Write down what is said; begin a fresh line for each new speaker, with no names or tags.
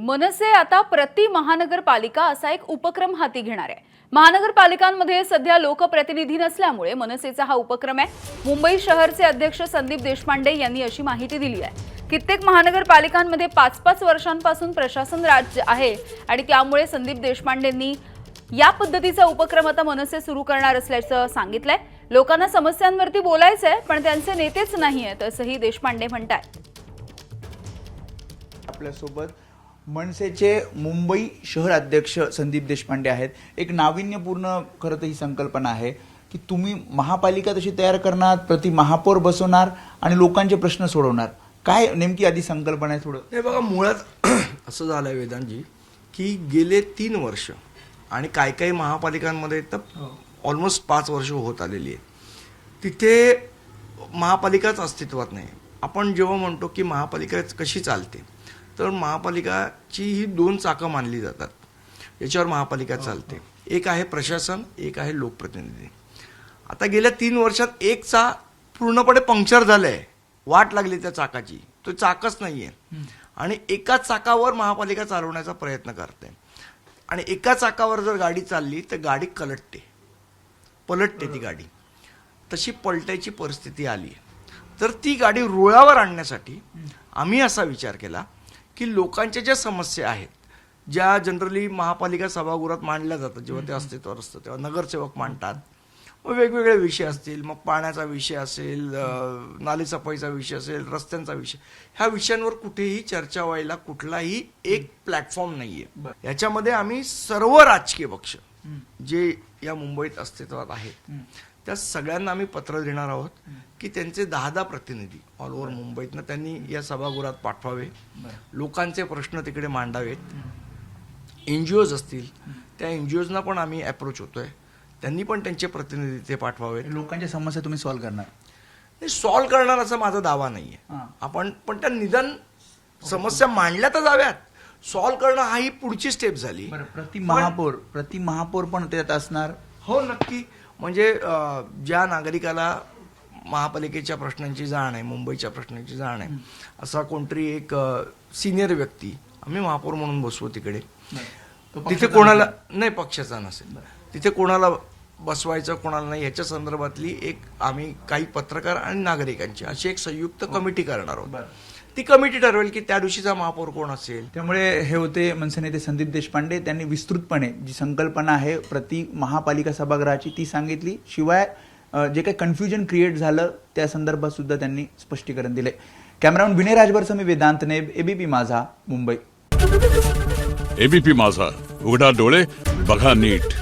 मनसे आता प्रति महानगरपालिका असा एक उपक्रम हाती घेणार आहे। महानगरपालिकांमध्ये सध्या लोकप्रतिनिधी नसल्यामुळे मनसेचा हा उपक्रम आहे। मुंबई शहरचे अध्यक्ष संदीप देशपांडे यांनी अशी माहिती दिली आहे। कित्येक महानगरपालिकांमध्ये 5-5 वर्षांपासून प्रशासन राज आहे आणि त्यामुळे संदीप देशपांडेंनी या पद्धतीचा उपक्रम आता मनसे सुरू करणार असल्याचं सांगितलंय। लोकांना समस्यांवरती बोलायचंय पण त्यांचे नेतेच नाहीयेत असंही देशपांडे म्हणतात।
आपल्यासोबत मनसेचे मुंबई शहर अध्यक्ष संदीप देशपांडे आहेत। एक नाविन्यपूर्ण खरं तर ही संकल्पना आहे की तुम्ही महापालिका तशी तयार करणार, प्रति महापौर बसवणार आणि लोकांचे प्रश्न सोडवणार। काय नेमकी आधी संकल्पना आहे थोडं?
हे बघा, मुळात असं झालंय वेदांतजी की गेले 3 वर्ष आणि काही महापालिकांमध्ये तर ऑलमोस्ट 5 वर्ष होत आलेली आहे, तिथे महापालिकाच अस्तित्वात नाही। आपण जेव्हा म्हणतो की महापालिका कशी चालते, तर महापालिकाची ही 2 चाकं मानली जातात, याच्यावर महापालिका चालते। एक आहे प्रशासन, एक आहे लोकप्रतिनिधी। आता गेल्या 3 वर्षात एक चाक पूर्णपणे पंक्चर झालंय, वाट लागली त्या चाकाची, तो चाकच नाहीये आणि एका चाकावर महापालिका चालवण्याचा प्रयत्न करते आणि एका चाकावर जर गाडी चालली तर गाडी पलटते ती गाडी, तशी पलटायची परिस्थिती आली। तर ती गाडी रुळावर आणण्यासाठी आम्ही असा विचार केला की लोकांच्या ज्या समस्या आहेत, ज्या जनरली महापालिका सभागृहात मांडल्या जातात, जेव्हा ते अस्तित्वावर असतं तेव्हा नगरसेवक मांडतात, मग वेगवेगळे विषय असतील, मग पाण्याचा विषय असेल, नालेसफाईचा विषय असेल, रस्त्यांचा विषय, ह्या विषयांवर कुठेही चर्चा व्हायला कुठलाही एक प्लॅटफॉर्म नाहीये। याच्यामध्ये आम्ही सर्व राजकीय पक्ष जे या मुंबईत अस्तित्वात आहेत त्या सगळ्यांना आम्ही पत्र देणार आहोत की त्यांचे 10 प्रतिनिधी ऑल ओव्हर मुंबईतनं त्यांनी या सभागृहात पाठवावे, लोकांचे प्रश्न तिकडे मांडावेत। एनजीओज असतील, त्या एनजीओजना पण आम्ही अप्रोच होतोय, त्यांनी पण त्यांचे प्रतिनिधी ते पाठवावेत।
लोकांच्या समस्या तुम्ही सॉल्व्ह करणार?
नाही, सॉल्व्ह करणार असा माझा दावा नाहीये। आपण पण त्या निदान समस्या मांडल्या तर जाव्यात, सॉल्व्ह करणं हा ही पुढची स्टेप झाली।
प्रति महापौर पण त्यात असणार?
हो, नक्की। म्हणजे ज्या नागरिकाला महापालिकेच्या प्रश्नांची जाण आहे, मुंबईच्या प्रश्नांची जाण आहे, असा कोणतरी एक सिनियर व्यक्ती आम्ही महापौर म्हणून बसवू तिकडे। तिथे कोणाला नाही, पक्षाचा नसेल, तिथे कोणाला बसवायचं कोणाला नाही याच्या संदर्भातली एक आम्ही काही पत्रकार आणि नागरिकांची अशी एक संयुक्त कमिटी करणार आहोत। ती कमिटी ठरवेल की त्या दिवशीचा महापौर कोण असेल।
त्यामुळे हे होते मनसे नेते संदीप देशपांडे, त्यांनी विस्तृतपणे जी संकल्पना आहे प्रति महापालिका सभागृहाची ती सांगितली। शिवाय जे काही कन्फ्युजन क्रिएट झालं त्या संदर्भात सुद्धा त्यांनी स्पष्टीकरण दिले। कॅमेरामन विनय राजभरसह मी वेदांत नेब, एबीपी माझा, मुंबई।
एबीपी माझा, उघडा डोळे बघा नीट।